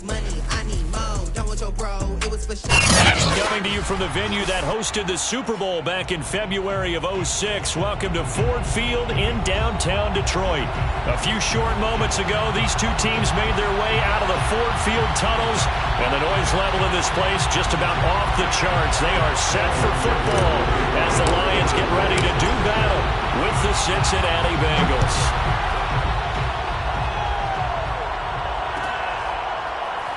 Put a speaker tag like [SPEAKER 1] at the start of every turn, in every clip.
[SPEAKER 1] money, I need more. Don't want your bro, it was for sure.
[SPEAKER 2] Coming to you from the venue that hosted the Super Bowl back in February of '06. Welcome to Ford Field in downtown Detroit. A few short moments ago, these two teams made their way out of the Ford Field tunnels, and the noise level in this place just about off the charts. They are set for football as the Lions get ready to do battle with the Cincinnati Bengals.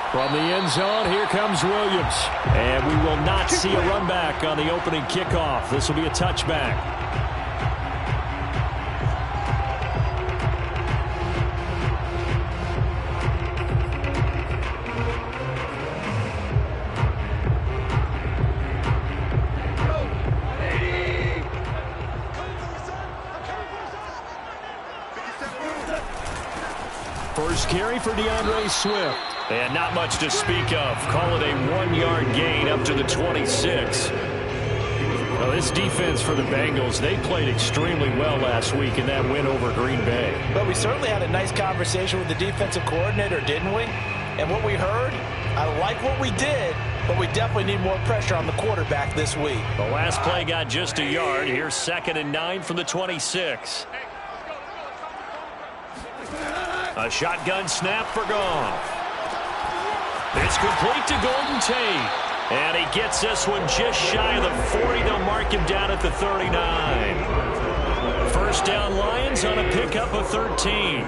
[SPEAKER 2] From the end zone, here comes Williams. And we will not see a run back on the opening kickoff. This will be a touchback. First carry for DeAndre Swift. And not much to speak of. Call it a 1-yard gain up to the 26. Well, this defense for the Bengals, they played extremely well last week in that win over Green Bay.
[SPEAKER 3] But we certainly had a nice conversation with the defensive coordinator, didn't we? And what we heard, I like what we did, but we definitely need more pressure on the quarterback this week.
[SPEAKER 2] The last play got just a yard. Here's 2nd and 9 from the 26. A shotgun snap for Goff. It's complete to Golden Tate. And he gets this one just shy of the 40. They'll mark him down at the 39. First down Lions on a pickup of 13.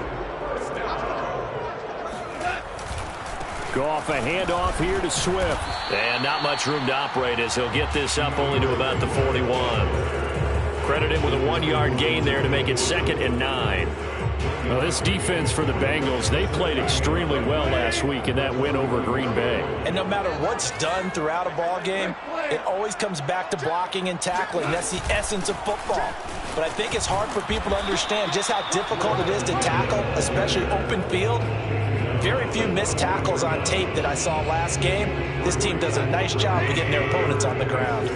[SPEAKER 2] Goff, a handoff here to Swift. And not much room to operate as he'll get this up only to about the 41. Credit him with a 1-yard gain there to make it 2nd and 9. Well, this defense for the Bengals, they played extremely well last week in that win over Green Bay.
[SPEAKER 3] And no matter what's done throughout a ball game, it always comes back to blocking and tackling. That's the essence of football. But I think it's hard for people to understand just how difficult it is to tackle, especially open field. Very few missed tackles on tape that I saw last game. This team does a nice job of getting their opponents on the ground.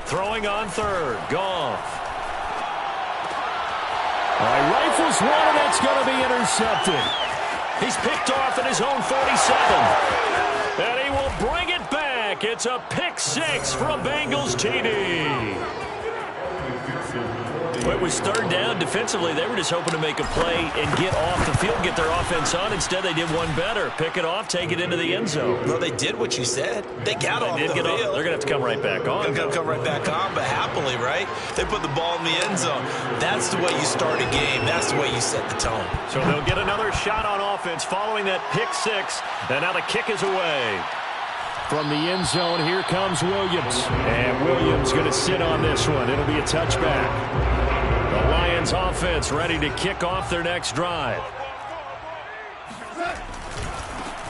[SPEAKER 2] Throwing on third, Goff. All right, rifles one, and that's going to be intercepted. He's picked off at his own 47. And he will bring it back. It's a pick six for a Bengals TD. It was third down. Defensively, they were just hoping to make a play and get off the field, get their offense on. Instead, they did one better. Pick it off, take it into the end zone.
[SPEAKER 3] Well, they did what you said. They got off the field.
[SPEAKER 2] They're going to have to come right back on.
[SPEAKER 4] They're going to come right back on, but happily, right? They put the ball in the end zone. That's the way you start a game. That's the way you set the tone.
[SPEAKER 2] So they'll get another shot on offense following that pick six. And now the kick is away. From the end zone, here comes Williams. And Williams going to sit on this one. It'll be a touchback. The Lions offense ready to kick off their next drive.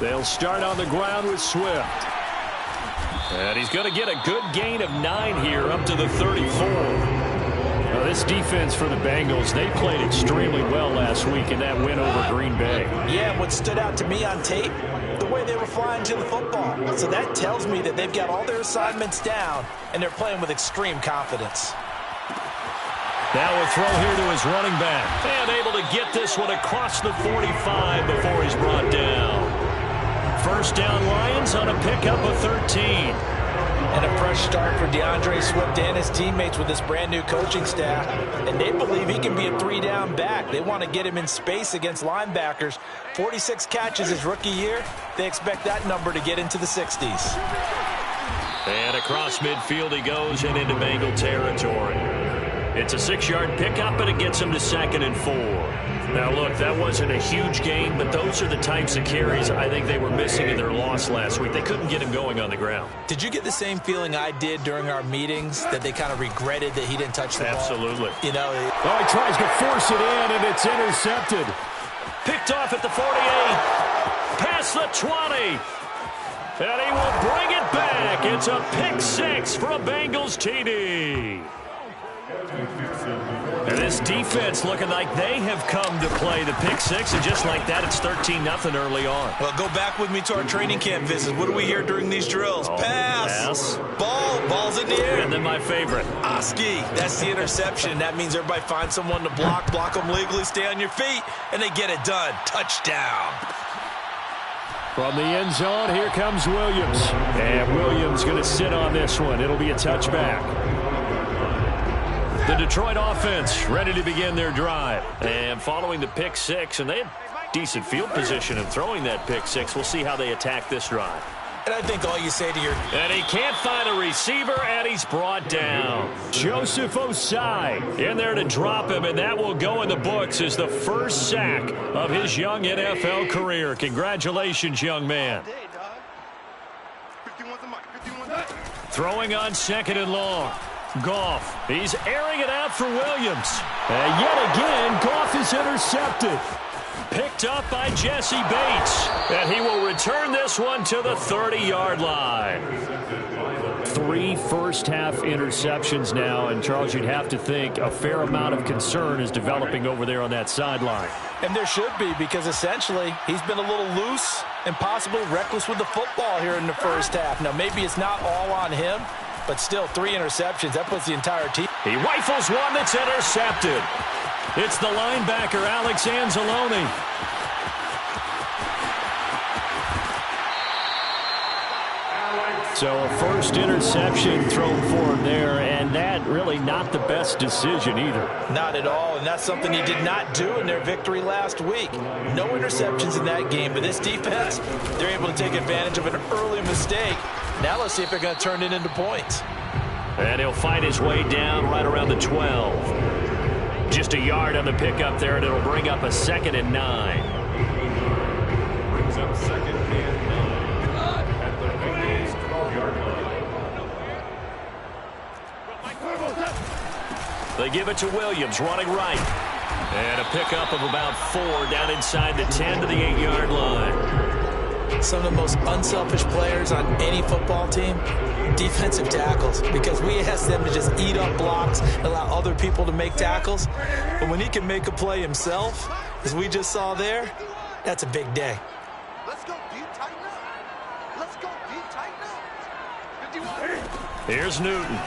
[SPEAKER 2] They'll start on the ground with Swift. And he's going to get a good gain of 9 here up to the 34. Now, this defense for the Bengals, they played extremely well last week in that win over Green Bay.
[SPEAKER 3] Yeah, and what stood out to me on tape, the way they were flying to the football. So that tells me that they've got all their assignments down, and they're playing with extreme confidence.
[SPEAKER 2] Now a throw here to his running back. And able to get this one across the 45 before he's brought down. First down Lions on a pickup of 13.
[SPEAKER 3] And a fresh start for DeAndre Swift and his teammates with this brand new coaching staff. And they believe he can be a 3-down back. They want to get him in space against linebackers. 46 catches his rookie year. They expect that number to get into the 60s.
[SPEAKER 2] And across midfield he goes and into Bengal territory. It's a 6-yard pickup, and it gets him to 2nd and 4. Now, look, that wasn't a huge gain, but those are the types of carries I think they were missing in their loss last week. They couldn't get him going on the ground.
[SPEAKER 3] Did you get the same feeling I did during our meetings, that they kind of regretted that he didn't touch the ball?
[SPEAKER 2] Absolutely.
[SPEAKER 3] You know,
[SPEAKER 2] oh, he tries to force it in, and it's intercepted. Picked off at the 48. Past the 20. And he will bring it back. It's a pick six for a Bengals TD. And this defense looking like they have come to play the pick six, and just like that, it's 13-0 early on.
[SPEAKER 4] Well, go back with me to our training camp visits. What do we hear during these drills? Pass. Ball's in the air.
[SPEAKER 2] And then my favorite.
[SPEAKER 4] Oski. That's the interception. That means everybody finds someone to block them legally, stay on your feet, and they get it done. Touchdown.
[SPEAKER 2] From the end zone, here comes Williams. And Williams going to sit on this one. It'll be a touchback. The Detroit offense ready to begin their drive. And following the pick six, and they had decent field position in throwing that pick six. We'll see how they attack this drive.
[SPEAKER 4] And I think all you say to your...
[SPEAKER 2] And he can't find a receiver, and he's brought down. Joseph Osai in there to drop him, and that will go in the books as the first sack of his young NFL career. Congratulations, young man. Throwing on 2nd and long. Goff, he's airing it out for Williams. And yet again, Goff is intercepted. Picked up by Jesse Bates. And he will return this one to the 30-yard line. 3 first-half interceptions now, and Charles, you'd have to think a fair amount of concern is developing over there on that sideline.
[SPEAKER 3] And there should be, because essentially he's been a little loose and possibly reckless with the football here in the first half. Now, maybe it's not all on him, but still 3 interceptions. That puts the entire team.
[SPEAKER 2] He rifles one that's intercepted. It's the linebacker, Alex Anzalone. So a first interception thrown for him there, and that really not the best decision either.
[SPEAKER 3] Not at all, and that's something he did not do in their victory last week. No interceptions in that game, but this defense, they're able to take advantage of an early mistake. Now let's see if they're going to turn it into points.
[SPEAKER 2] And he'll fight his way down right around the 12. Just a yard on the pickup there, and it'll bring up a 2nd and 9.
[SPEAKER 5] Brings up 2nd and 9 at the Bengals 12-yard line.
[SPEAKER 2] They give it to Williams, running right. And a pickup of about 4 down inside the 10 to the 8-yard line.
[SPEAKER 3] Some of the most unselfish players on any football team, defensive tackles, because we ask them to just eat up blocks, allow other people to make tackles. But when he can make a play himself, as we just saw there, that's a big day.
[SPEAKER 6] Let's go deep, tighten up. Let's go deep, tighten up. 51.
[SPEAKER 2] Here's Newton.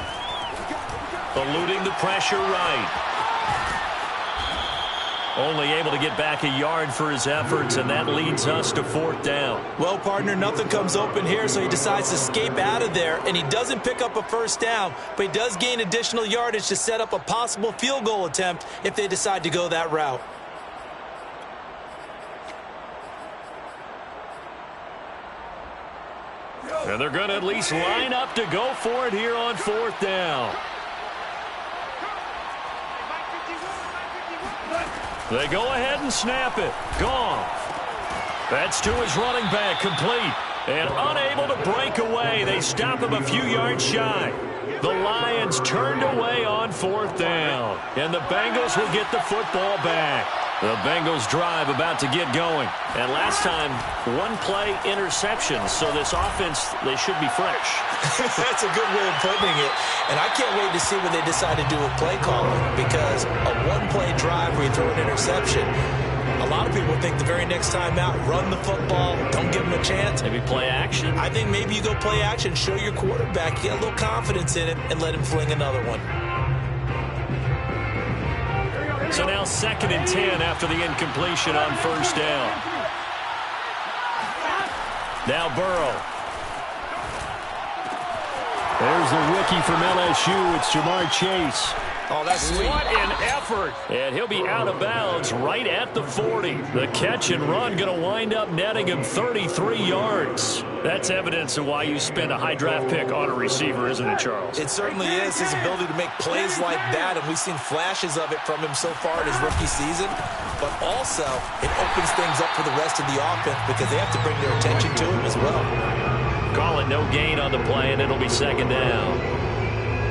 [SPEAKER 2] Eluding the pressure right. Only able to get back a yard for his efforts, and that leads us to 4th down.
[SPEAKER 3] Well, partner, nothing comes open here, so he decides to escape out of there, and he doesn't pick up a first down, but he does gain additional yardage to set up a possible field goal attempt if they decide to go that route.
[SPEAKER 2] And they're going to at least line up to go for it here on 4th down. They go ahead and snap it. Gone. That's to his running back, complete. And unable to break away. They stop him a few yards shy. The Lions turned away on 4th down. And the Bengals will get the football back. The Bengals drive about to get going. And last time, 1-play interception. So this offense, they should be fresh.
[SPEAKER 3] That's a good way of putting it. And I can't wait to see what they decide to do with play calling, because a 1-play drive where you throw an interception, a lot of people think the very next time out, run the football, don't give them a chance.
[SPEAKER 2] Maybe play action.
[SPEAKER 3] I think maybe you go play action, show your quarterback, get a little confidence in him, and let him fling another one.
[SPEAKER 2] So now 2nd and 10 after the incompletion on 1st down. Now Burrow. There's the rookie from LSU. It's Jamar Chase.
[SPEAKER 3] Oh, that's sweet.
[SPEAKER 2] What an effort. And he'll be out of bounds right at the 40. The catch and run going to wind up netting him 33 yards. That's evidence of why you spend a high draft pick on a receiver, isn't it, Charles?
[SPEAKER 3] It certainly is, his ability to make plays like that, and we've seen flashes of it from him so far in his rookie season. But also, it opens things up for the rest of the offense because they have to bring their attention to him as well.
[SPEAKER 2] Call it no gain on the play, and it'll be 2nd down.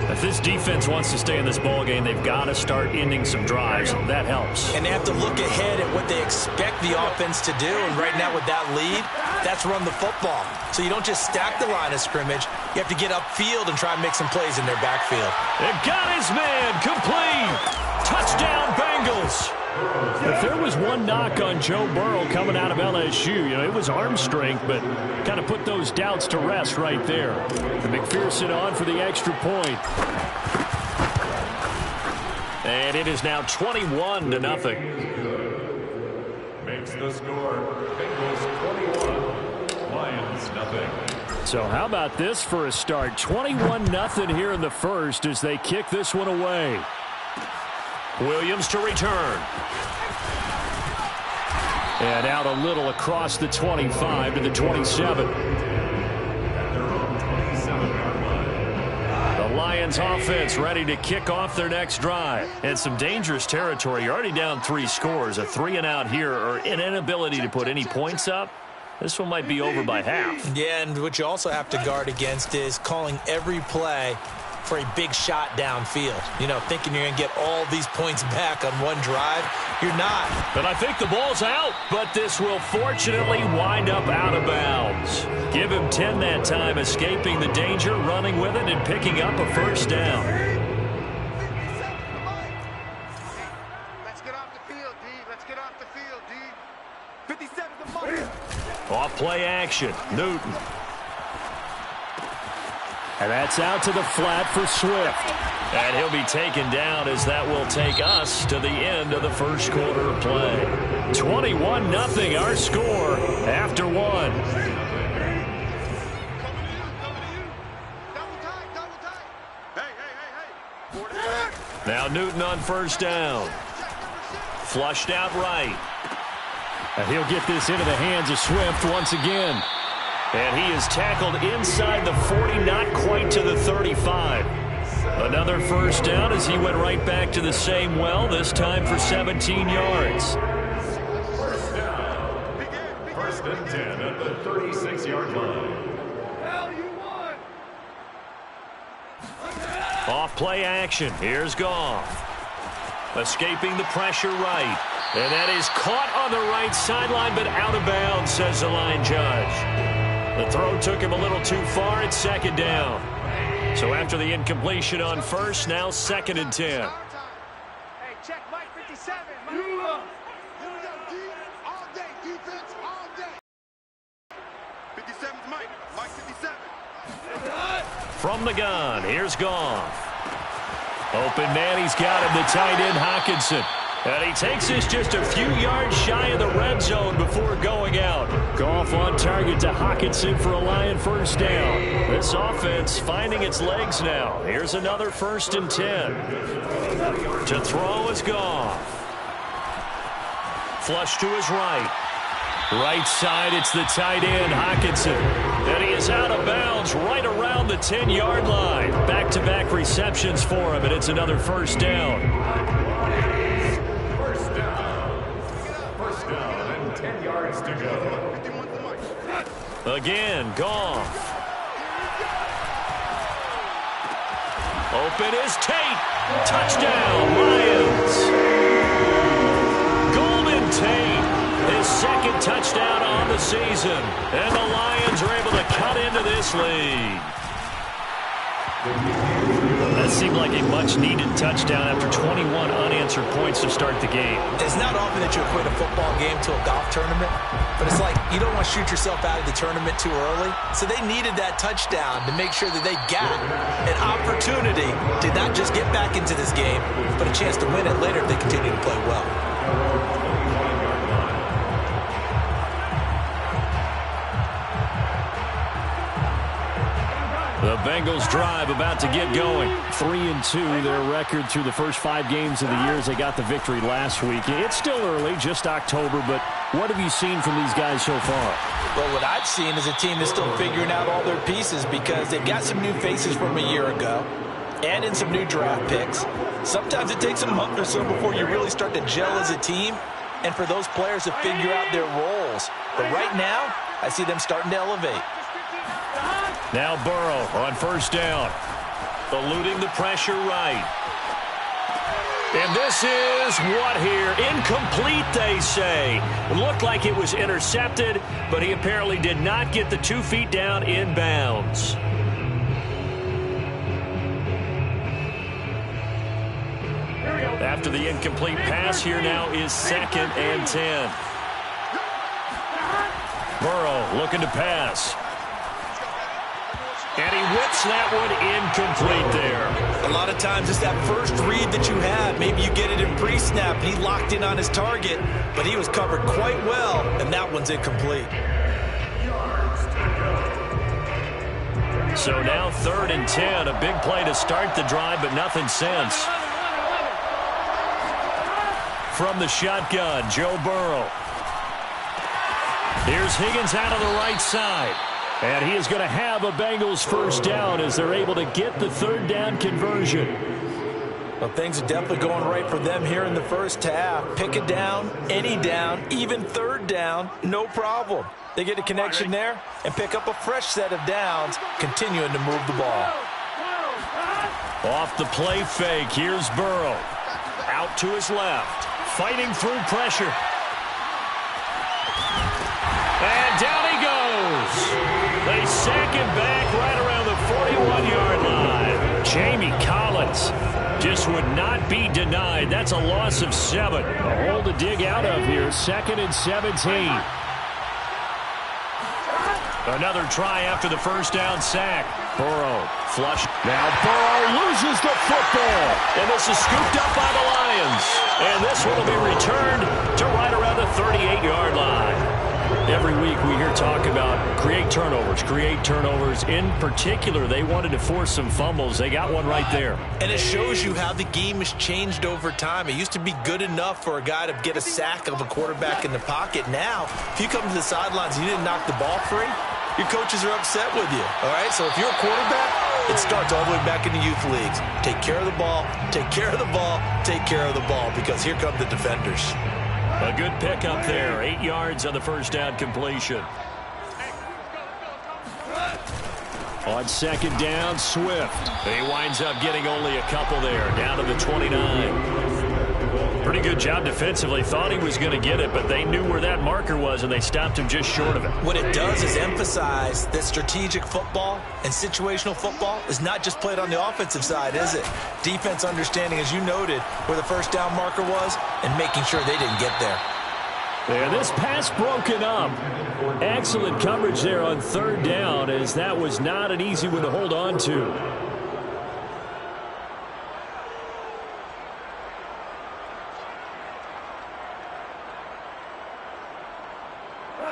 [SPEAKER 2] If this defense wants to stay in this ballgame, they've got to start ending some drives. That helps.
[SPEAKER 3] And they have to look ahead at what they expect the offense to do. And right now with that lead, that's run the football. So you don't just stack the line of scrimmage. You have to get upfield and try and make some plays in their backfield.
[SPEAKER 2] It got his man complete. Touchdown, Bengals. If there was one knock on Joe Burrow coming out of LSU, it was arm strength, but kind of put those doubts to rest right there. And McPherson on for the extra point. And it is now 21-0.
[SPEAKER 5] Makes the score Bengals 21, Lions nothing.
[SPEAKER 2] So how about this for a start? 21-0 here in the first as they kick this one away. Williams to return. And out a little across the 25 to the 27. The Lions offense ready to kick off their next drive. And some dangerous territory. You're already down 3 scores. A 3-and-out here or an inability to put any points up. This one might be over by half.
[SPEAKER 3] Yeah, and what you also have to guard against is calling every play for a big shot downfield. Thinking you're going to get all these points back on one drive. You're not.
[SPEAKER 2] But I think the ball's out. But this will fortunately wind up out of bounds. Give him 10 that time, escaping the danger, running with it, and picking up a first down.
[SPEAKER 6] Let's get off the field, D. Let's get off the field, D. 57 the money.
[SPEAKER 2] Off play action. Newton. And that's out to the flat for Swift. And he'll be taken down as that will take us to the end of the first quarter of play. 21-0 our score after one. Now Newton on first down. Flushed out right. And he'll get this into the hands of Swift once again. And he is tackled inside the 40, not quite to the 35. Another first down as he went right back to the same well, this time for 17 yards.
[SPEAKER 5] First down. First and 10 at the 36-yard line.
[SPEAKER 2] Off play action. Here's Goff. Escaping the pressure right. And that is caught on the right sideline, but out of bounds, says the line judge. The throw took him a little too far. It's second down. So after the incompletion on first, now second and 10.
[SPEAKER 6] Hey, check Mike 57. Here we go, D. All day, defense, all day. 57's Mike. Mike 57.
[SPEAKER 2] From the gun, here's Goff. Open man, he's got him, the tight end Hockenson. And he takes this just a few yards shy of the red zone before going out. Goff on target to Hockenson for a Lion first down. This offense finding its legs now. Here's another first and 10. To throw is Goff. Flush to his right. Right side, it's the tight end, Hockenson. And he is out of bounds right around the 10-yard line. Back-to-back receptions for him, and it's another first down.
[SPEAKER 5] First down and 10 yards to go.
[SPEAKER 2] Again, Goff. Open is Tate. Touchdown, Lions. Golden Tate, his second touchdown on the season. And the Lions are able to cut into this lead. That seemed like a much-needed touchdown after 21 unanswered points to start the game.
[SPEAKER 3] It's not often that you equate a football game to a golf tournament, but it's like you don't want to shoot yourself out of the tournament too early. So they needed that touchdown to make sure that they got an opportunity to not just get back into this game, but a chance to win it later if they continue to play well.
[SPEAKER 2] The Bengals drive about to get going. 3-2, their record through the first 5 games of the year as they got the victory last week. It's still early, just October, but what have you seen from these guys so far?
[SPEAKER 3] Well, what I've seen is a team that's still figuring out all their pieces because they've got some new faces from a year ago and in some new draft picks. Sometimes it takes a month or so before you really start to gel as a team and for those players to figure out their roles. But right now, I see them starting to elevate.
[SPEAKER 2] Now Burrow on first down. Eluding the pressure right. And this is what here? Incomplete, they say. It looked like it was intercepted, but he apparently did not get the 2 feet down in bounds. after the incomplete pass. Here now is 2nd and 10. Burrow looking to pass. And he whips that one incomplete there.
[SPEAKER 3] A lot of times it's that first read that you have. Maybe you get it in pre-snap. He locked in on his target, but he was covered quite well, and that one's incomplete.
[SPEAKER 2] So now 3rd and 10. A big play to start the drive, but nothing since. From the shotgun, Joe Burrow. Here's Higgins out of the right side. And he is going to have a Bengals first down as they're able to get the 3rd down conversion.
[SPEAKER 3] Well, things are definitely going right for them here in the first half. Pick it down, any down, even 3rd down, no problem. They get a connection there and pick up a fresh set of downs, continuing to move the ball.
[SPEAKER 2] Off the play fake, here's Burrow. Out to his left, fighting through pressure. And down he goes. They sack him back right around the 41-yard line. Jamie Collins just would not be denied. That's a loss of 7. A hole to dig out of here. 2nd and 17. Another try after the first down sack. Burrow flush. Now Burrow loses the football. And this is scooped up by the Lions. And this one will be returned to right around the 38-yard line. Every week we hear talk about create turnovers. In particular, they wanted to force some fumbles. They got one right there.
[SPEAKER 3] And it shows you how the game has changed over time. It used to be good enough for a guy to get a sack of a quarterback in the pocket. Now, if you come to the sidelines and you didn't knock the ball free, your coaches are upset with you. All right, so if you're a quarterback, it starts all the way back in the youth leagues. Take care of the ball, take care of the ball, take care of the ball, because here come the defenders.
[SPEAKER 2] A good pickup there. 8 yards on the first down completion. On 2nd down, Swift. He winds up getting only a couple there, down to the 29. Pretty good job defensively. Thought he was going to get it, but they knew where that marker was, and they stopped him just short of it.
[SPEAKER 3] What it does is emphasize that strategic football and situational football is not just played on the offensive side, is it? Defense understanding, as you noted, where the first down marker was and making sure they didn't get there.
[SPEAKER 2] And this pass broken up. Excellent coverage there on 3rd down, as that was not an easy one to hold on to.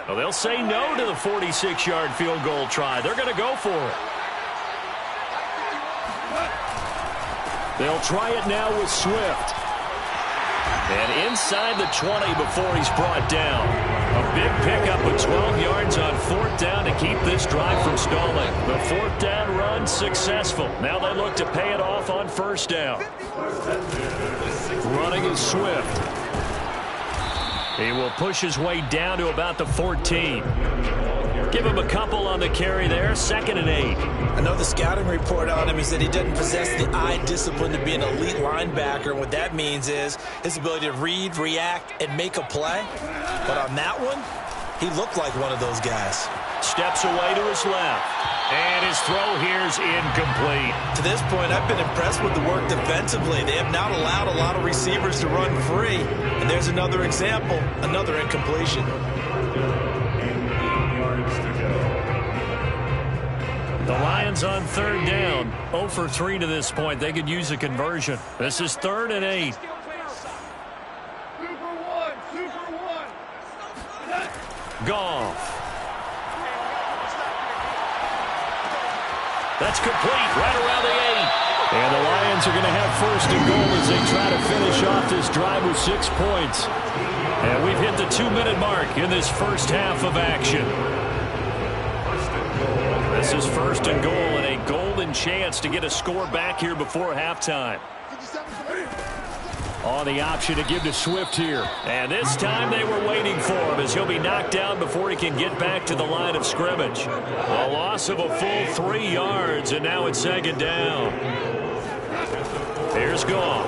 [SPEAKER 2] Well, they'll say no to the 46-yard field goal try. They're going to go for it. They'll try it now with Swift. And inside the 20 before he's brought down. A big pickup with 12 yards on 4th down to keep this drive from stalling. The 4th down run successful. Now they look to pay it off on 1st down. Running is Swift. He will push his way down to about the 14. Give him a couple on the carry there. 2nd and 8.
[SPEAKER 3] I know the scouting report on him is that he doesn't possess the eye discipline to be an elite linebacker. And what that means is his ability to read, react, and make a play. But on that one, he looked like one of those guys.
[SPEAKER 2] Steps away to his left. And his throw here's incomplete.
[SPEAKER 3] To this point, I've been impressed with the work defensively. They have not allowed a lot of receivers to run free. And there's another example, another incompletion.
[SPEAKER 2] The Lions on 3rd down. 0 for 3 to this point. They could use a conversion. This is 3rd and 8. Goff. That's complete right around the 8. And the Lions are going to have 1st and goal as they try to finish off this drive with 6 points. And we've hit the 2-minute mark in this first half of action. This is 1st and goal and a golden chance to get a score back here before halftime. On the option to give to Swift here. And this time they were waiting for him as he'll be knocked down before he can get back to the line of scrimmage. A loss of a full 3 yards, and now it's 2nd down. Here's Goff.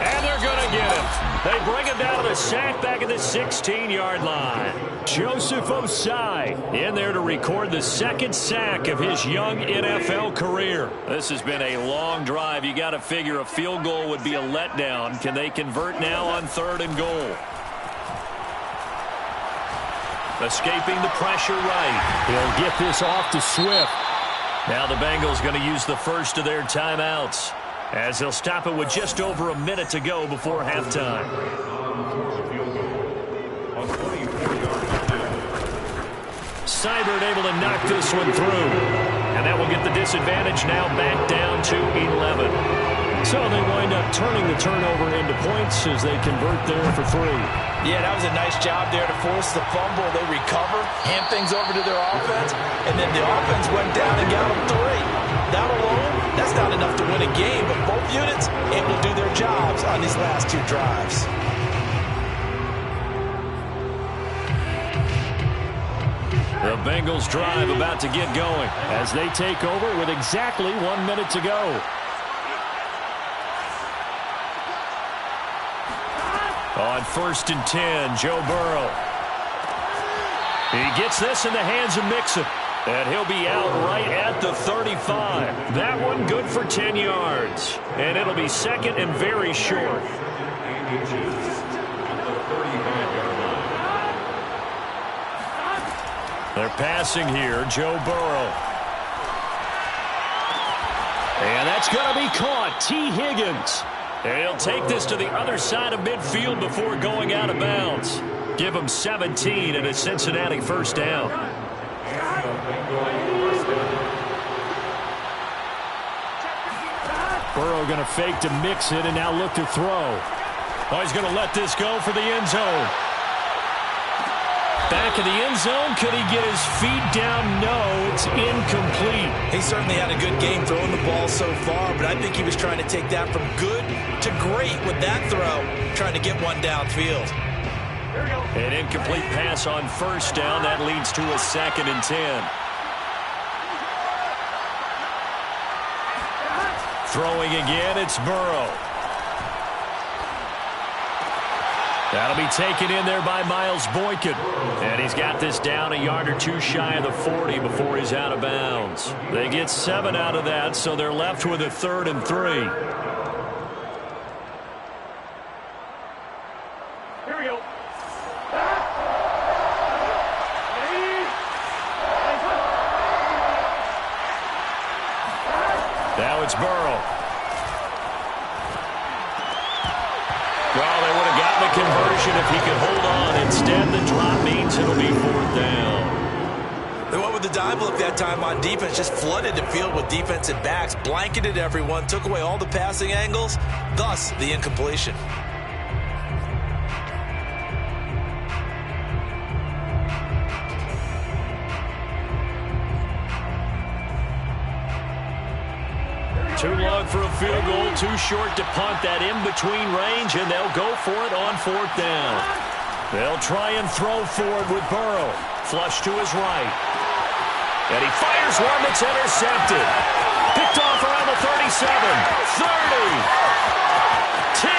[SPEAKER 2] And they're going to to get him. They bring him down to the sack back at the 16-yard line. Joseph Osai in there to record the second sack of his young NFL career. This has been a long drive. You got to figure a field goal would be a letdown. Can they convert now on 3rd and goal? Escaping the pressure right. He'll get this off to Swift. Now the Bengals going to use the first of their timeouts, as they'll stop it with just over a minute to go before halftime. Seibert able to knock this one through. And that will get the disadvantage now back down to 11. So they wind up turning the turnover into points as they convert there for 3.
[SPEAKER 3] Yeah, that was a nice job there to force the fumble. They recover, hand things over to their offense, and then the offense went down and got them 3. That alone, that's not enough to win a game, but both units able to do their jobs on these last 2 drives.
[SPEAKER 2] The Bengals drive about to get going as they take over with exactly 1 minute to go. On 1st and 10, Joe Burrow. He gets this in the hands of Mixon, and he'll be out right at the 35. That one good for 10 yards, and it'll be second and very short. They're passing here, Joe Burrow. And that's going to be caught. T. Higgins. And he'll take this to the other side of midfield before going out of bounds. Give him 17 and a Cincinnati first down. Burrow going to fake to mix it and now look to throw. Oh, he's going to let this go for the end zone. Back in the end zone. Could he get his feet down? No, it's incomplete.
[SPEAKER 3] He certainly had a good game throwing the ball so far, but I think he was trying to take that from good to great with that throw, trying to get one downfield.
[SPEAKER 2] An incomplete pass on first down. That leads to a 2nd and 10. Throwing again, it's Burrow. That'll be taken in there by Miles Boykin. And he's got this down a yard or 2 shy of the 40 before he's out of bounds. They get 7 out of that, so they're left with a 3rd and 3.
[SPEAKER 5] Here we go.
[SPEAKER 2] Now it's Burrow. Well, they would have gotten the conversion if he could hold on. Instead, the drop means it'll be 4th down.
[SPEAKER 3] They went with the dive look that time on defense, just flooded the field with defensive backs, blanketed everyone, took away all the passing angles, thus the incompletion.
[SPEAKER 2] Too long for a field goal, too short to punt. That in-between range, and they'll go for it on 4th down. They'll try and throw forward with Burrow. Flush to his right. And he fires one that's intercepted. Picked off around the 37, 30, 10.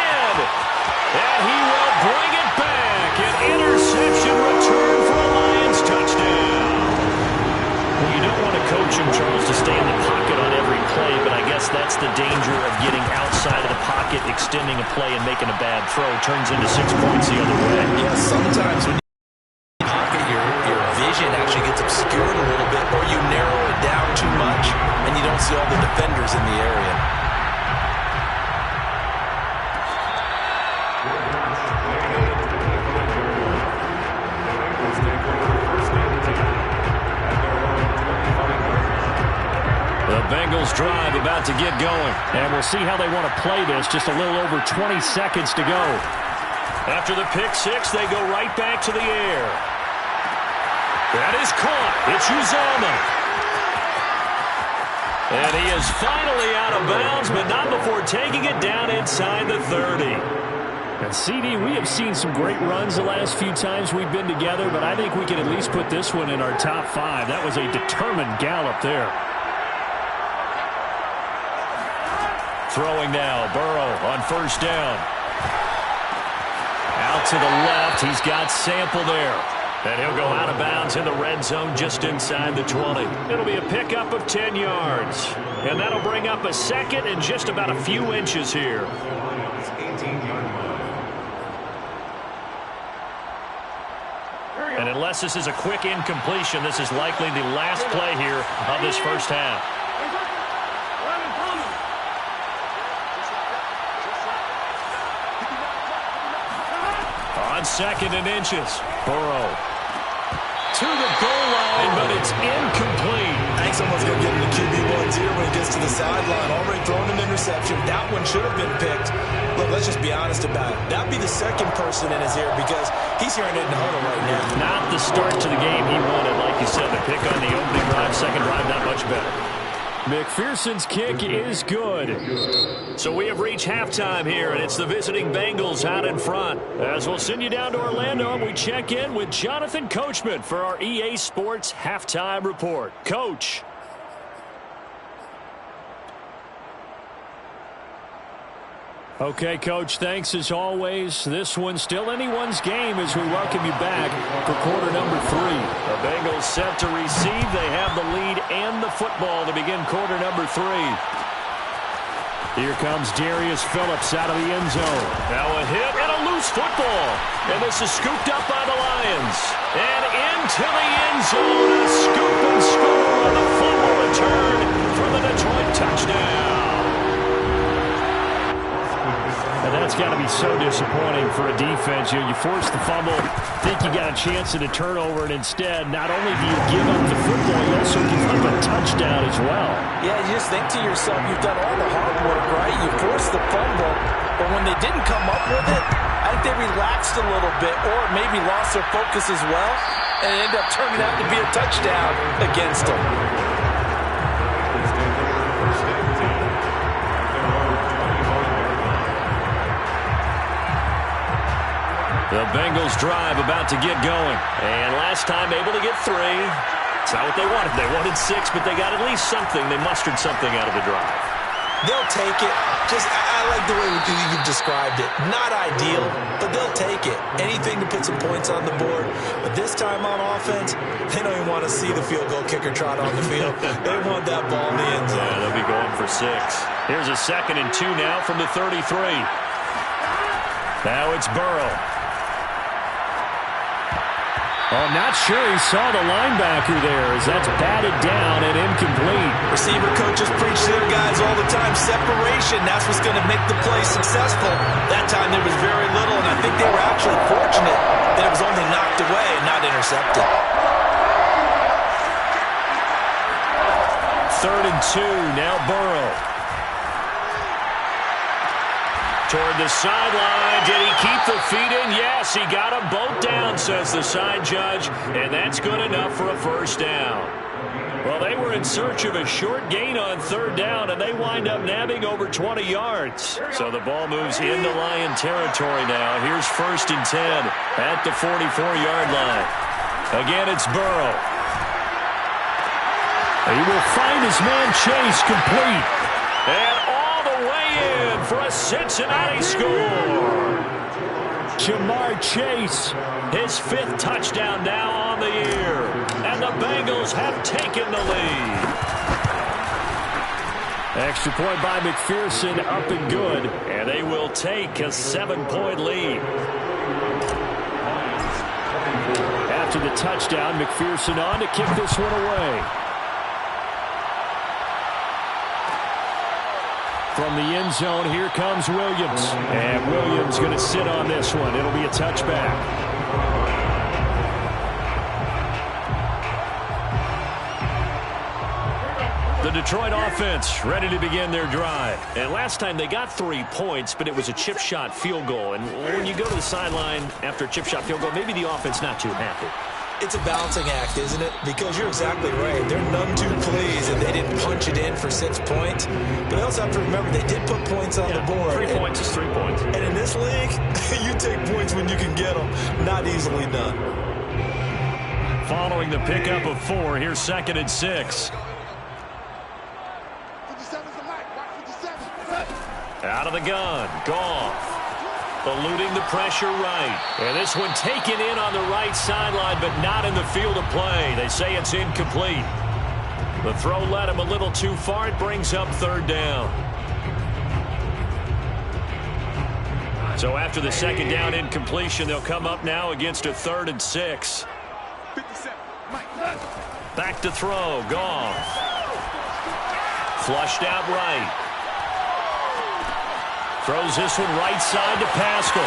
[SPEAKER 2] And he will bring it back. An interception return for a Lions touchdown. Well, you don't want to coach him, Charles, to stay in the pocket on every play, but I guess that's the danger of getting outside of the pocket, extending a play, and making a bad throw. Turns into 6 points the other way.
[SPEAKER 3] Yeah, sometimes when you pocket, your vision actually gets obscured a little bit, or you narrow it down too much, and you don't see all the defenders in the area.
[SPEAKER 2] Bengals drive about to get going. And we'll see how they want to play this. Just a little over 20 seconds to go. After the pick 6, they go right back to the air. That is caught. It's Uzomah. And he is finally out of bounds, but not before taking it down inside the 30. And CD, we have seen some great runs the last few times we've been together, but I think we can at least put this one in our top 5. That was a determined gallop there. Throwing now, Burrow on 1st down. Out to the left. He's got Sample there. And he'll go out of bounds in the red zone just inside the 20. It'll be a pickup of 10 yards. And that'll bring up a second and just about a few inches here.
[SPEAKER 5] It's 18-yard line.
[SPEAKER 2] And unless this is a quick incompletion, this is likely the last play here of this first half. On 2nd and inches, Burrow to the goal line, but it's incomplete.
[SPEAKER 3] I think someone's going to get into QB1 here when he gets to the sideline. Already thrown an interception. That one should have been picked. Look, let's just be honest about it. That'd be the second person in his ear because he's hearing it in the huddle right now.
[SPEAKER 2] Not the start to the game he wanted, like you said. The pick on the opening drive, second drive, not much better. McPherson's kick is good. So we have reached halftime here, and it's the visiting Bengals out in front. As we'll send you down to Orlando, and we check in with Jonathan Coachman for our EA Sports Halftime Report. Coach. Okay, Coach, thanks as always. This one's still anyone's game as we welcome you back for quarter number 3. The Bengals set to receive. They have the lead and the football to begin quarter number 3. Here comes Darius Phillips out of the end zone. Now a hit and a loose football. And this is scooped up by the Lions. And into the end zone. A scoop and score on the fumble return for the Detroit touchdown. And that's got to be so disappointing for a defense. You force the fumble, think you got a chance at a turnover, and instead, not only do you give up the football, you also give up a touchdown as well.
[SPEAKER 3] Yeah, you just think to yourself, you've done all the hard work, right? You forced the fumble, but when they didn't come up with it, I think they relaxed a little bit or maybe lost their focus as well, and it ended up turning out to be a touchdown against them.
[SPEAKER 2] The Bengals drive about to get going. And last time able to get 3. It's not what they wanted. They wanted 6, but they got at least something. They mustered something out of the drive.
[SPEAKER 3] They'll take it. I like the way you've described it. Not ideal, but they'll take it. Anything to put some points on the board. But this time on offense, they don't even want to see the field goal kicker trot on the field. They want that ball in the end zone.
[SPEAKER 2] Yeah, they'll be going for 6. Here's a 2nd and 2 now from the 33. Now it's Burrow. Oh, not sure he saw the linebacker there as that's batted down and incomplete.
[SPEAKER 3] Receiver coaches preach to their guys all the time. Separation, that's what's going to make the play successful. That time there was very little, and I think they were actually fortunate that it was only knocked away and not intercepted.
[SPEAKER 2] 3rd and 2, now Burrow. Toward the sideline. Did he keep the feet in? Yes, he got them both down, says the side judge, and that's good enough for a first down. Well, they were in search of a short gain on 3rd down, and they wind up nabbing over 20 yards. So the ball moves into Lion territory now. Here's 1st and 10 at the 44-yard line. Again, it's Burrow. He will find his man Chase complete. And all the way in for a Cincinnati score. Jamar Chase, his 5th touchdown now on the year. And the Bengals have taken the lead. Extra point by McPherson, up and good. And they will take a 7-point lead. After the touchdown, McPherson on to kick this one away. From the end zone, here comes Williams. And Williams going to sit on this one. It'll be a touchback. The Detroit offense ready to begin their drive. And last time they got 3 points, but it was a chip shot field goal. And when you go to the sideline after a chip shot field goal, maybe the offense not too happy.
[SPEAKER 3] It's a balancing act, isn't it? Because you're exactly right. They're none too pleased and they didn't punch it in for 6 points. But they also have to remember they did put points on the board.
[SPEAKER 2] 3 points is 3 points.
[SPEAKER 3] And in this league, you take points when you can get them. Not easily done.
[SPEAKER 2] Following the pickup of 4, here's 2nd and 6.
[SPEAKER 6] 57's the mic. Watch 57.
[SPEAKER 2] Out of the gun. Goff. Eluding the pressure right. And this one taken in on the right sideline, but not in the field of play. They say it's incomplete. The throw led him a little too far. It brings up third down. So after the second down incompletion, they'll come up now against a 3rd and 6.
[SPEAKER 6] 57, Mike.
[SPEAKER 2] Back to throw. Goff. Flushed out right. Throws this one right side to Pascal.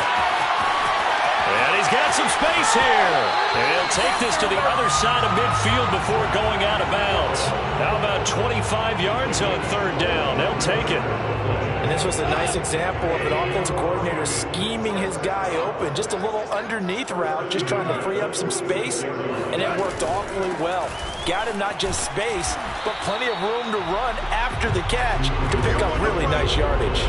[SPEAKER 2] And he's got some space here. And he'll take this to the other side of midfield before going out of bounds. How about 25 yards on 3rd down? They'll take it.
[SPEAKER 3] And this was a nice example of an offensive coordinator scheming his guy open. Just a little underneath route, just trying to free up some space. And it worked awfully well. Got him not just space, but plenty of room to run after the catch to pick up really nice yardage.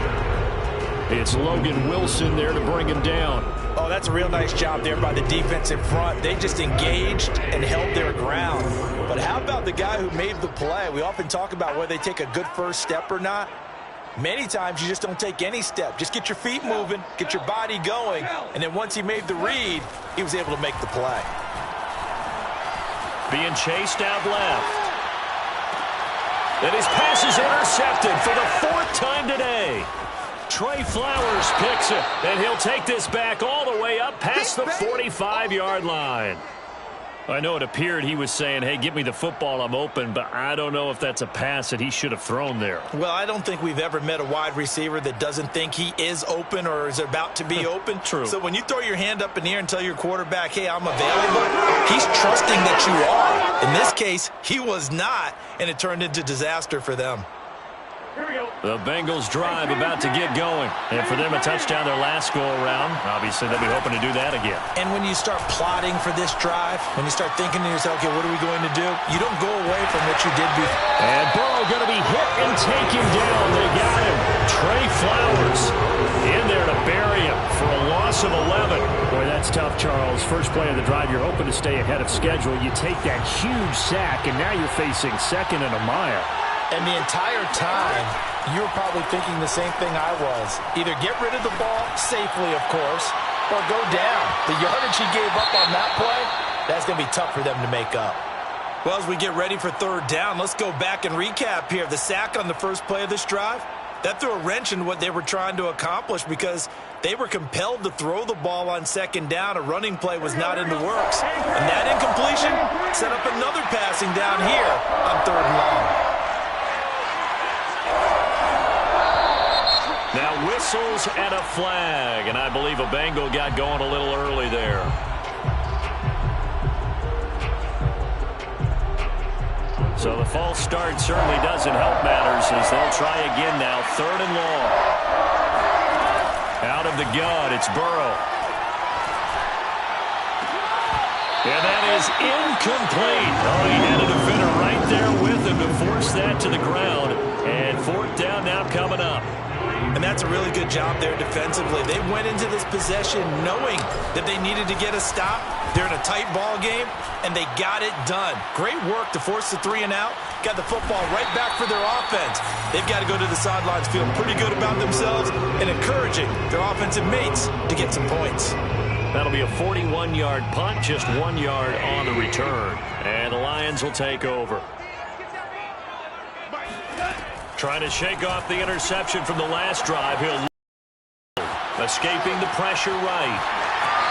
[SPEAKER 2] It's Logan Wilson there to bring him down.
[SPEAKER 3] Oh, that's a real nice job there by the defense in front. They just engaged and held their ground. But how about the guy who made the play? We often talk about whether they take a good first step or not. Many times you just don't take any step. Just get your feet moving, get your body going, and then once he made the read, he was able to make the play.
[SPEAKER 2] Being chased out left. And his pass is intercepted for the 4th time today. Trey Flowers picks it, and he'll take this back all the way up past the 45-yard line. I know it appeared he was saying, hey, give me the football, I'm open, but I don't know if that's a pass that he should have thrown there.
[SPEAKER 3] Well, I don't think we've ever met a wide receiver that doesn't think he is open or is about to be open.
[SPEAKER 2] True.
[SPEAKER 3] So when you throw your hand up in the air and tell your quarterback, hey, I'm available, he's trusting that you are. In this case, he was not, and it turned into disaster for them.
[SPEAKER 2] The Bengals drive about to get going. And for them, a touchdown their last go-around. Obviously, they'll be hoping to do that again.
[SPEAKER 3] And when you start plotting for this drive, when you start thinking to yourself, okay, what are we going to do? You don't go away from what you did before.
[SPEAKER 2] And Burrow going to be hit and taken down. They got him. Trey Flowers in there to bury him for a loss of 11. Boy, that's tough, Charles. First play of the drive, you're hoping to stay ahead of schedule. You take that huge sack, and now you're facing 2nd and a mile.
[SPEAKER 3] And the entire time, you were probably thinking the same thing I was. Either get rid of the ball, safely, of course, or go down. The yardage he gave up on that play, that's going to be tough for them to make up. Well, as we get ready for 3rd down, let's go back and recap here. The sack on the first play of this drive, that threw a wrench in what they were trying to accomplish because they were compelled to throw the ball on 2nd down. A running play was not in the works. And that incompletion set up another passing down here on 3rd and long.
[SPEAKER 2] Now whistles and a flag, and I believe a Bengal got going a little early there. So the false start certainly doesn't help matters as they'll try again now. 3rd and long. Out of the gun, it's Burrow. And that is incomplete. Oh, he had a defender right there with him to force that to the ground. And 4th down now coming up.
[SPEAKER 3] And that's a really good job there defensively. They went into this possession knowing that they needed to get a stop. They're in a tight ball game, and they got it done. Great work to force the 3 and out. Got the football right back for their offense. They've got to go to the sidelines feeling pretty good about themselves and encouraging their offensive mates to get some points.
[SPEAKER 2] That'll be a 41-yard punt, just 1 yard on the return. And the Lions will take over. Trying to shake off the interception from the last drive. He'll escaping the pressure right.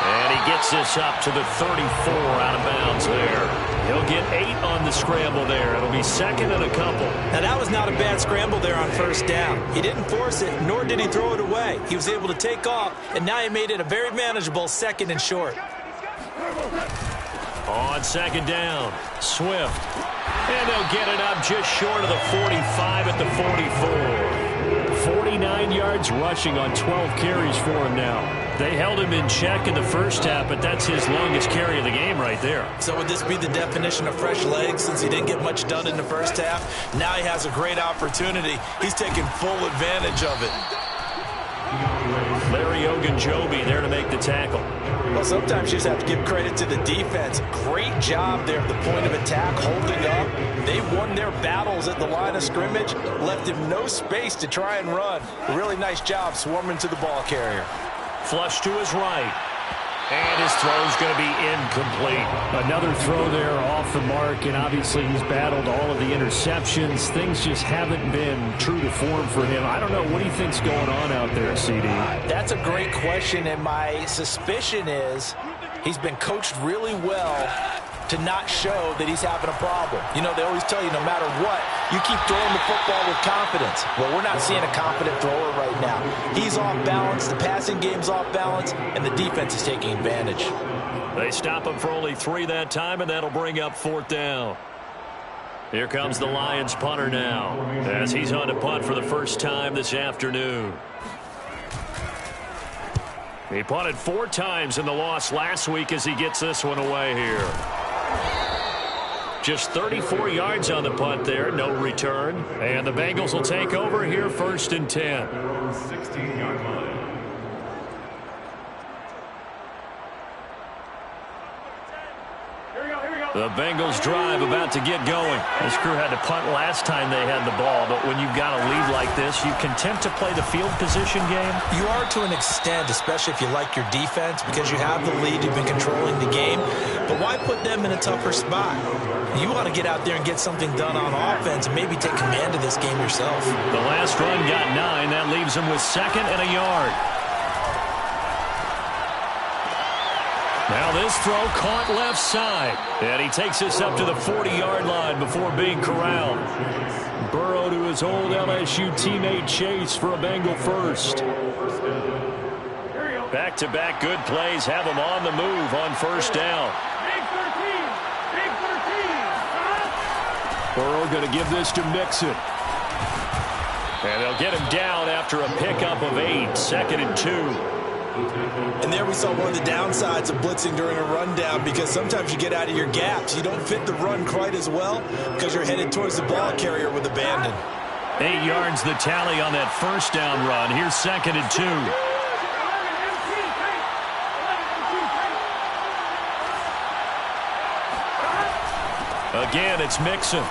[SPEAKER 2] And he gets this up to the 34 out of bounds there. He'll get 8 on the scramble there. It'll be 2nd and a couple.
[SPEAKER 3] Now, that was not a bad scramble there on 1st down. He didn't force it, nor did he throw it away. He was able to take off, and now he made it a very manageable 2nd and short.
[SPEAKER 2] On 2nd down, Swift. And they'll get it up just short of the 45 at the 44. 49 yards rushing on 12 carries for him now. They held him in check in the first half, but that's his longest carry of the game right there.
[SPEAKER 3] So would this be the definition of fresh legs since he didn't get much done in the first half? Now he has a great opportunity. He's taking full advantage of it.
[SPEAKER 2] Larry Ogunjobi there to make the tackle.
[SPEAKER 3] Well, sometimes you just have to give credit to the defense. Great job there at the point of attack, holding up. They won their battles at the line of scrimmage, left him no space to try and run. A really nice job swarming to the ball carrier.
[SPEAKER 2] Flush to his right. And his throw's going to be incomplete. Another throw there off the mark, and obviously he's battled all of the interceptions. Things just haven't been true to form for him. I don't know. What do you think's going on out there, CD?
[SPEAKER 3] That's a great question, and my suspicion is he's been coached really well to not show that he's having a problem. You know, they always tell you no matter what, you keep throwing the football with confidence. Well, we're not seeing a confident thrower right now. He's off balance, the passing game's off balance, and the defense is taking advantage.
[SPEAKER 2] They stop him for only 3 that time, and that'll bring up 4th down. Here comes the Lions punter now, as he's on to punt for the first time this afternoon. He punted 4 times in the loss last week as he gets this one away here. Just 34 yards on the punt there, no return. And the Bengals will take over here 1st and 10.
[SPEAKER 5] 16-yard line.
[SPEAKER 2] The Bengals drive about to get going. This crew had to punt last time they had the ball, but when you've got a lead like this, you content to play the field position game?
[SPEAKER 3] You are to an extent, especially if you like your defense, because you have the lead, you've been controlling the game. But why put them in a tougher spot? You want to get out there and get something done on offense and maybe take command of this game yourself.
[SPEAKER 2] The last run got 9. That leaves them with 2nd and a yard. Now this throw caught left side. And he takes us up to the 40-yard line before being corralled. Burrow to his old LSU teammate Chase for a Bengal first. Back-to-back good plays have him on the move on 1st down. Burrow going to give this to Mixon. And they'll get him down after a pickup of 8. 2nd and 2.
[SPEAKER 3] And there we saw one of the downsides of blitzing during a rundown, because sometimes you get out of your gaps. You don't fit the run quite as well because you're headed towards the ball carrier with abandon.
[SPEAKER 2] 8 yards the tally on that 1st down run. Here's 2nd and 2. Again, it's Mixon.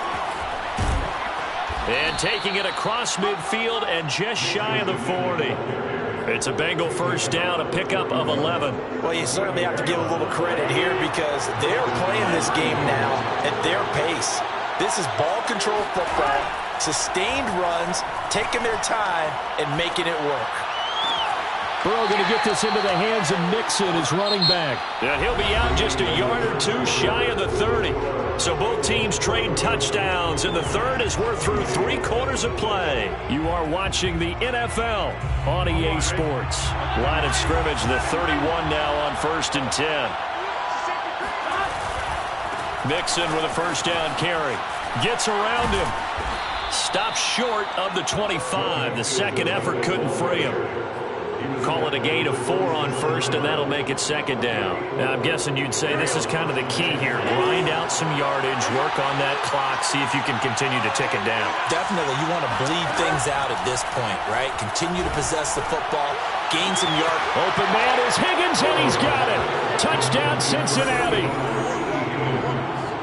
[SPEAKER 2] And taking it across midfield and just shy of the 40. It's a Bengal 1st down, a pickup of 11.
[SPEAKER 3] Well, you certainly have to give a little credit here because they're playing this game now at their pace. This is ball control football, sustained runs, taking their time and making it work.
[SPEAKER 2] Burrow going to get this into the hands of Mixon, his running back. And he'll be out just a yard or 2 shy of the 30. So both teams trade touchdowns, and the third as we're through 3 quarters of play. You are watching the NFL on EA Sports. Line of scrimmage, the 31 now on 1st and 10. Mixon with a 1st down carry. Gets around him. Stops short of the 25. The second effort couldn't free him. Call it a gain of 4 on 1st, and that'll make it 2nd down. Now, I'm guessing you'd say this is kind of the key here. Grind out some yardage, work on that clock, see if you can continue to tick it down.
[SPEAKER 3] Definitely. You want to bleed things out at this point, right? Continue to possess the football, gain some yard.
[SPEAKER 2] Open man is Higgins, and he's got it. Touchdown, Cincinnati.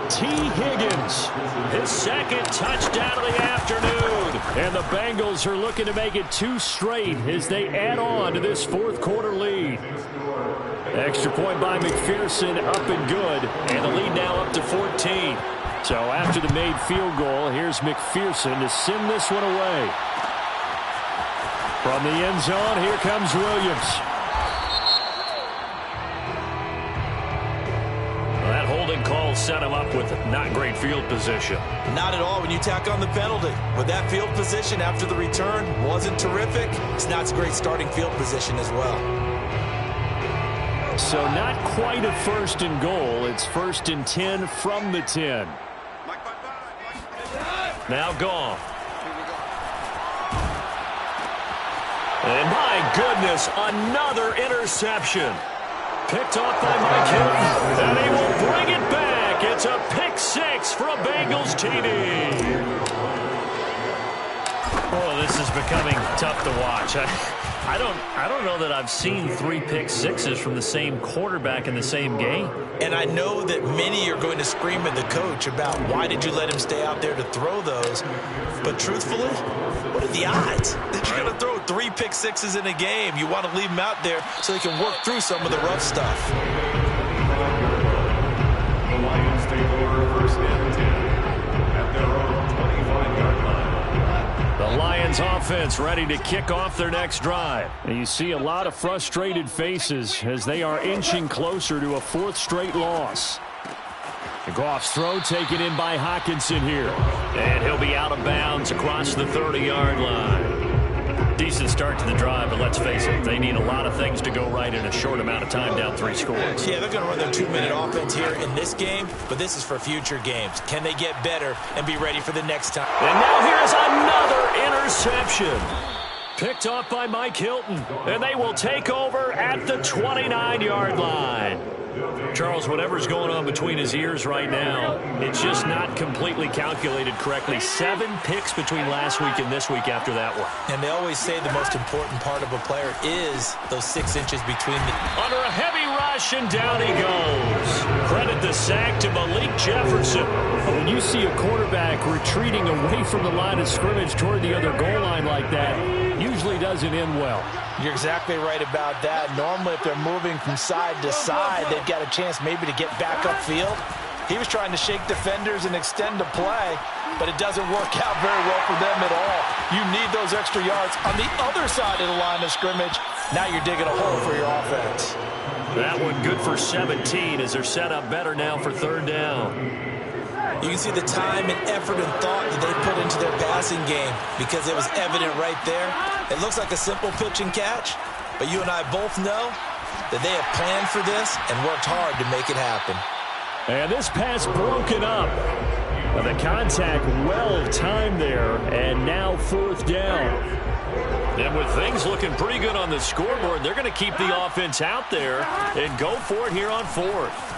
[SPEAKER 2] T. Higgins, his 2nd touchdown of the afternoon. And the Bengals are looking to make it 2 straight as they add on to this 4th quarter lead. Extra point by McPherson, up and good. And the lead now up to 14. So after the made field goal, here's McPherson to send this one away. From the end zone, here comes Williams. That holding call set him up with not great field position.
[SPEAKER 3] Not at all when you tack on the penalty. With that field position after the return wasn't terrific. It's not a great starting field position as well.
[SPEAKER 2] So not quite a 1st and goal. It's 1st and 10 from the 10. Now Goff. And my goodness, another interception. Picked off by Mike Hilton, and he will bring it back. It's a pick 6 for a Bengals TD. Oh, this is becoming tough to watch. I don't know that I've seen 3 pick sixes from the same quarterback in the same game.
[SPEAKER 3] And I know that many are going to scream at the coach about why did you let him stay out there to throw those. But truthfully, what are the odds that you're going to throw 3 pick sixes in a game? You want to leave them out there so they can work through some of the rough stuff.
[SPEAKER 5] The Lions take over first and 10 at their own 25-yard line.
[SPEAKER 2] The Lions offense ready to kick off their next drive. And you see a lot of frustrated faces as they are inching closer to a 4th straight loss. The Goff's throw taken in by Hockenson here. And he'll be out of bounds across the 30-yard line. Decent start to the drive, but let's face it, they need a lot of things to go right in a short amount of time, down 3 scores.
[SPEAKER 3] Yeah, they're going to run their 2-minute offense here in this game, but this is for future games. Can they get better and be ready for the next time?
[SPEAKER 2] And now here's another interception. Picked off by Mike Hilton, and they will take over at the 29-yard line. Charles, whatever's going on between his ears right now, it's just not completely calculated correctly. 7 picks between last week and this week after that one.
[SPEAKER 3] And they always say the most important part of a player is those 6 inches between the...
[SPEAKER 2] Under a heavy rush, and down he goes. Credit the sack to Malik Jefferson. When you see a quarterback retreating away from the line of scrimmage toward the other goal line like that, usually doesn't end well.
[SPEAKER 3] You're exactly right about that. Normally, if they're moving from side to side, they've got a chance maybe to get back upfield. He was trying to shake defenders and extend the play, but it doesn't work out very well for them at all. You need those extra yards on the other side of the line of scrimmage. Now you're digging a hole for your offense.
[SPEAKER 2] That one good for 17 as they're set up better now for 3rd down.
[SPEAKER 3] You can see the time and effort and thought that they put into their passing game because it was evident right there. It looks like a simple pitch and catch, but you and I both know that they have planned for this and worked hard to make it happen.
[SPEAKER 2] And this pass broken up. The contact well timed there, and now 4th down. And with things looking pretty good on the scoreboard, they're going to keep the offense out there and go for it here on 4th.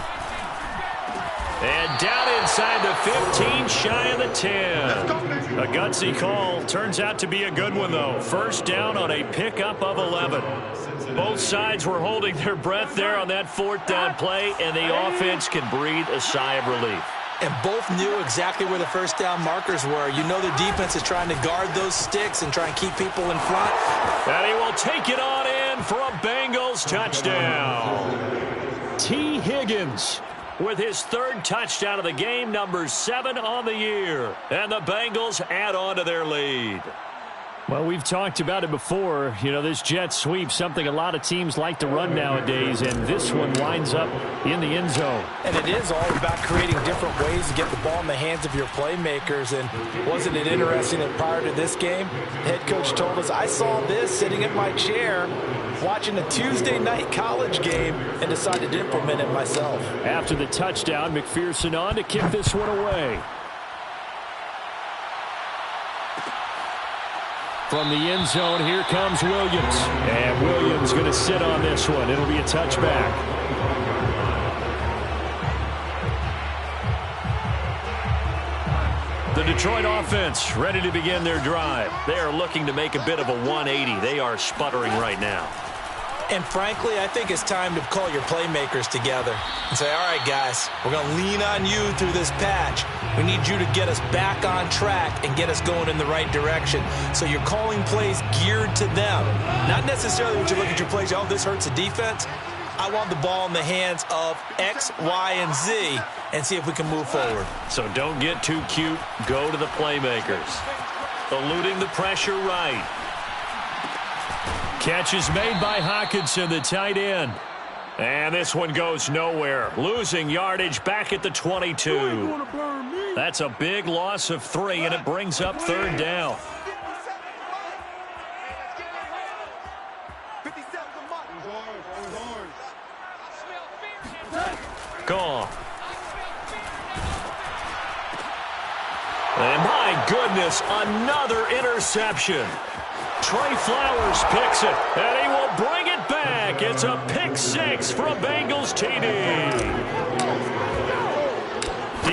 [SPEAKER 2] And down inside the 15, shy of the 10. A gutsy call. Turns out to be a good one, though. 1st down on a pickup of 11. Both sides were holding their breath there on that 4th down play, and the offense can breathe a sigh of relief.
[SPEAKER 3] And both knew exactly where the 1st down markers were. You know the defense is trying to guard those sticks and try and keep people in front.
[SPEAKER 2] And he will take it on in for a Bengals touchdown. T. Higgins with his 3rd touchdown of the game, number 7 on the year. And the Bengals add on to their lead. Well, we've talked about it before. You know, this jet sweep, something a lot of teams like to run nowadays, and this one winds up in the end zone.
[SPEAKER 3] And it is all about creating different ways to get the ball in the hands of your playmakers. And wasn't it interesting that prior to this game, head coach told us, I saw this sitting in my chair watching a Tuesday night college game and decided to implement it myself.
[SPEAKER 2] After the touchdown, McPherson on to kick this one away. From the end zone, here comes Williams. And Williams going to sit on this one. It'll be a touchback. The Detroit offense ready to begin their drive. They are looking to make a bit of a 180. They are sputtering right now.
[SPEAKER 3] And frankly, I think it's time to call your playmakers together and say, all right, guys, we're going to lean on you through this patch. We need you to get us back on track and get us going in the right direction. So you're calling plays geared to them. Not necessarily when you look at your plays, oh, this hurts the defense. I want the ball in the hands of X, Y, and Z and see if we can move forward.
[SPEAKER 2] So don't get too cute. Go to the playmakers. Eluding the pressure right. Catch is made by Hockenson, the tight end. And this one goes nowhere. Losing yardage back at the 22. That's a big loss of 3, and it brings up 3rd down. Gone. And my goodness, another interception. Trey Flowers picks it, and he will bring it back. It's a pick 6 for a Bengals TD.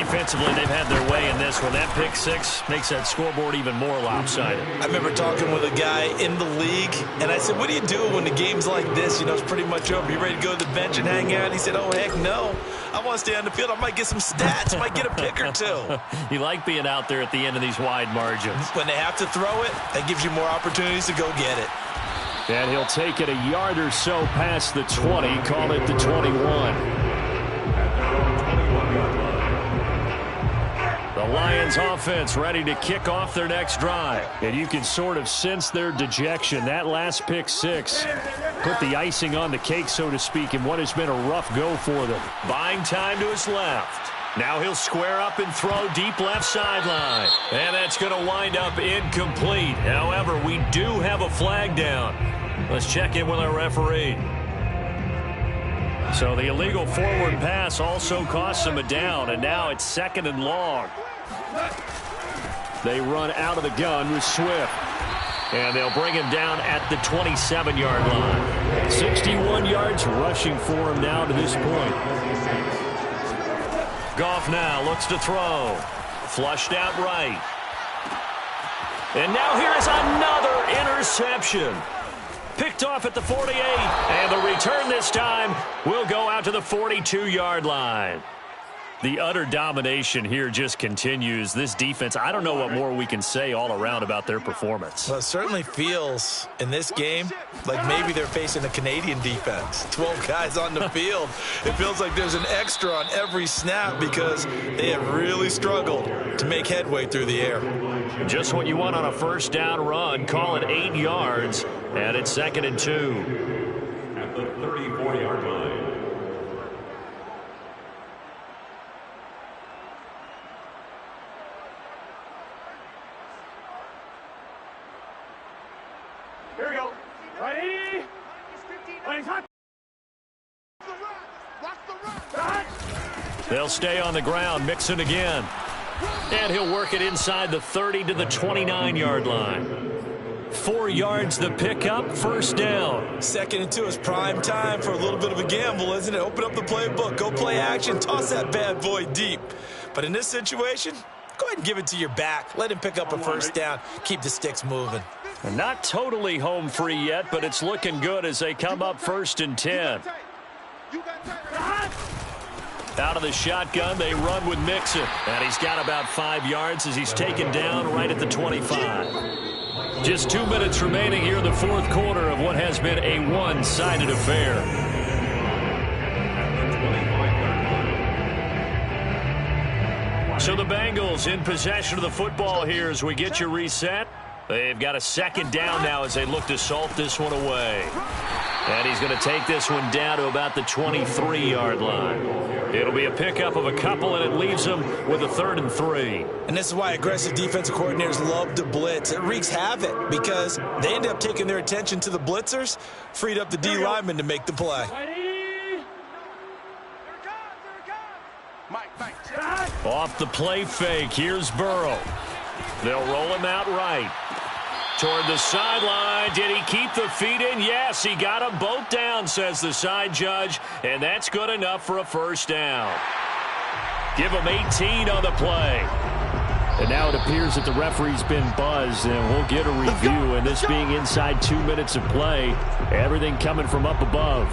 [SPEAKER 2] defensively, they've had their way in this one. That pick six makes that scoreboard even more lopsided.
[SPEAKER 3] I remember talking with a guy in the league, and I said, what do you do when the game's like this? You know, it's pretty much over. You ready to go to the bench and hang out? He said, oh, heck no. I want to stay on the field. I might get some stats. Might get a pick or two.
[SPEAKER 2] You like being out there at the end of these wide margins.
[SPEAKER 3] When they have to throw it, that gives you more opportunities to go get it.
[SPEAKER 2] And he'll take it a yard or so past the 20, call it the 21. The Lions offense ready to kick off their next drive. And you can sort of sense their dejection. That last pick six put the icing on the cake, so to speak, in what has been a rough go for them. Buying time to his left. Now he'll square up and throw deep left sideline. And that's going to wind up incomplete. However, we do have a flag down. Let's check in with our referee. So the illegal forward pass also costs him a down, and now it's 2nd and long. They run out of the gun with Swift. And they'll bring him down at the 27-yard line. 61 yards rushing for him now to this point. Goff now looks to throw. Flushed out right. And now here's another interception. Picked off at the 48, and the return this time will go out to the 42-yard line. The utter domination here just continues. This defense, I don't know what more we can say all around about their performance.
[SPEAKER 3] Well, it certainly feels in this game like maybe they're facing a Canadian defense. 12 guys on the field. It feels like there's an extra on every snap because they have really struggled to make headway through the air.
[SPEAKER 2] Just what you want on a first down run. Call it 8 yards, and it's 2nd and 2.
[SPEAKER 5] At the 34-yard line.
[SPEAKER 6] Here we go. Ready?
[SPEAKER 2] They'll stay on the ground. Mixon again. And he'll work it inside the 30 to the 29-yard line. 4 yards the pickup, first down.
[SPEAKER 3] 2nd and 2 is prime time for a little bit of a gamble, isn't it? Open up the playbook, go play action, toss that bad boy deep. But in this situation, go ahead and give it to your back. Let him pick up a first down. Keep the sticks moving.
[SPEAKER 2] Not totally home free yet, but it's looking good as they come up 1st and 10. Out of the shotgun, they run with Mixon. And he's got about 5 yards as he's taken down right at the 25. Just 2 minutes remaining here in the 4th quarter of what has been a one-sided affair. So the Bengals in possession of the football here as we get you reset. They've got a 2nd down now as they look to salt this one away. And he's going to take this one down to about the 23-yard line. It'll be a pickup of a couple, and it leaves them with a 3rd and 3.
[SPEAKER 3] And this is why aggressive defensive coordinators love to blitz. It wreaks havoc because they end up taking their attention to the blitzers, freed up the D lineman to make the play.
[SPEAKER 2] Off the play fake, here's Burrow. They'll roll him out right. Toward the sideline. Did he keep the feet in? Yes, he got them both down, says the side judge, and that's good enough for a first down. Give him 18 on the play. And now it appears that the referee's been buzzed, and we'll get a review, and this being inside 2 minutes of play, everything coming from up above.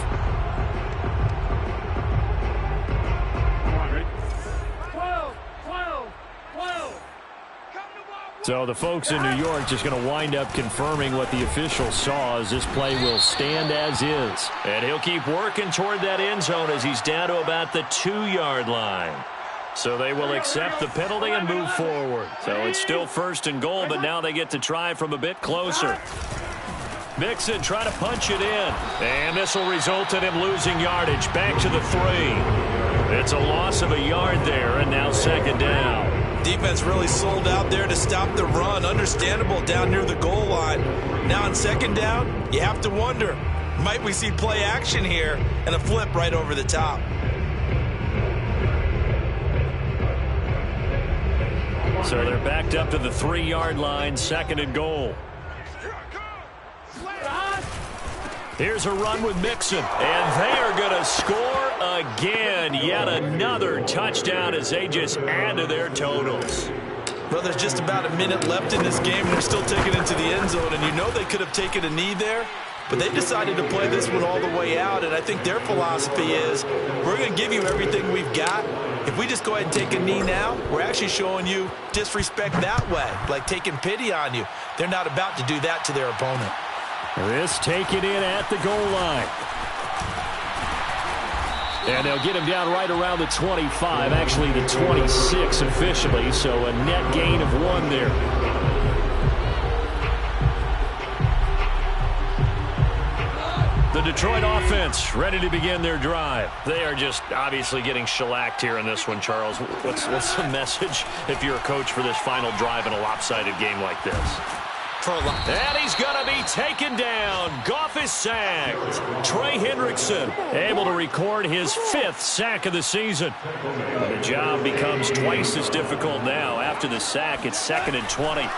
[SPEAKER 2] So the folks in New York just going to wind up confirming what the officials saw as this play will stand as is. And he'll keep working toward that end zone as he's down to about the 2-yard line. So they will accept the penalty and move forward. So it's still 1st and goal, but now they get to try from a bit closer. Mixon trying to punch it in. And this will result in him losing yardage. Back to the 3. It's a loss of a yard there, and now 2nd down.
[SPEAKER 3] Defense really sold out there to stop the run. Understandable down near the goal line. Now on 2nd down, you have to wonder, might we see play action here and a flip right over the top?
[SPEAKER 2] So they're backed up to the 3-yard line, 2nd and goal. Here's a run with Mixon, and they are going to score again. Yet another touchdown as they just add to their totals.
[SPEAKER 3] Well, there's just about a minute left in this game, and they're still taking it to the end zone, and you know they could have taken a knee there, but they decided to play this one all the way out, and I think their philosophy is we're going to give you everything we've got. If we just go ahead and take a knee now, we're actually showing you disrespect that way, like taking pity on you. They're not about to do that to their opponent.
[SPEAKER 2] This taken in at the goal line. And they'll get him down right around the 25, actually the 26 officially, so a net gain of 1 there. The Detroit offense ready to begin their drive. They are just obviously getting shellacked here in this one, Charles. What's the message if you're a coach for this final drive in a lopsided game like this? And he's going to be taken down. Goff is sacked. Trey Hendrickson able to record his 5th sack of the season. The job becomes twice as difficult now. After the sack, it's 2nd and 20.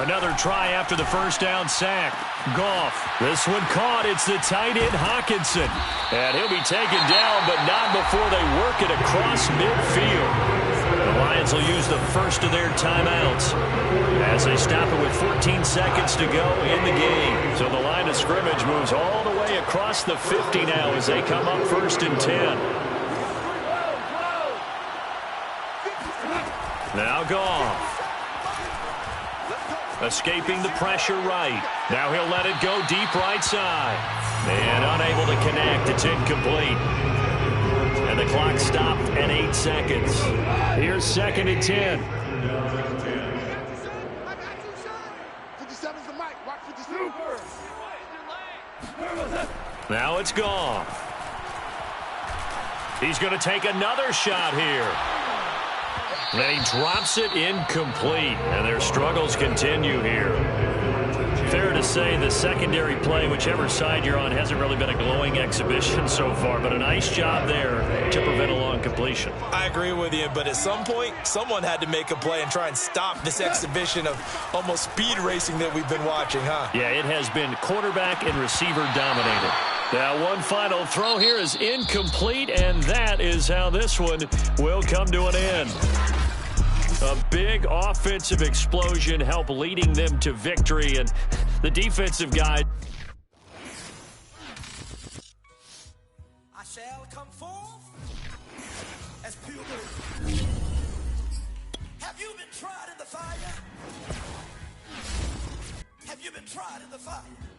[SPEAKER 2] Another try after the first down sack. Goff. This one caught. It's the tight end Hawkinson. And he'll be taken down, but not before they work it across midfield. The Lions will use the first of their timeouts as they stop it with 14 seconds to go in the game. So the line of scrimmage moves all the way across the 50 now as they come up 1st and 10. Now Goff. Escaping the pressure right. Now he'll let it go deep right side. And unable to connect. It's incomplete. And the clock stopped at 8 seconds. Here's 2nd and 10.
[SPEAKER 6] 57's the mic. Watch 57.
[SPEAKER 2] Now it's Goff. He's going to take another shot here. And he drops it incomplete. And their struggles continue here. Fair to say the secondary play, whichever side you're on, hasn't really been a glowing exhibition so far, but a nice job there to prevent a long completion.
[SPEAKER 3] I agree with you, but at some point, someone had to make a play and try and stop this exhibition of almost speed racing that we've been watching, huh?
[SPEAKER 2] Yeah, it has been quarterback and receiver dominated. Now one final throw here is incomplete, and that is how this one will come to an end. A big offensive explosion helped leading them to victory, and the defensive guy.
[SPEAKER 7] I shall come forth as pure gold. Have you been tried in the fire? Have you been tried in the fire?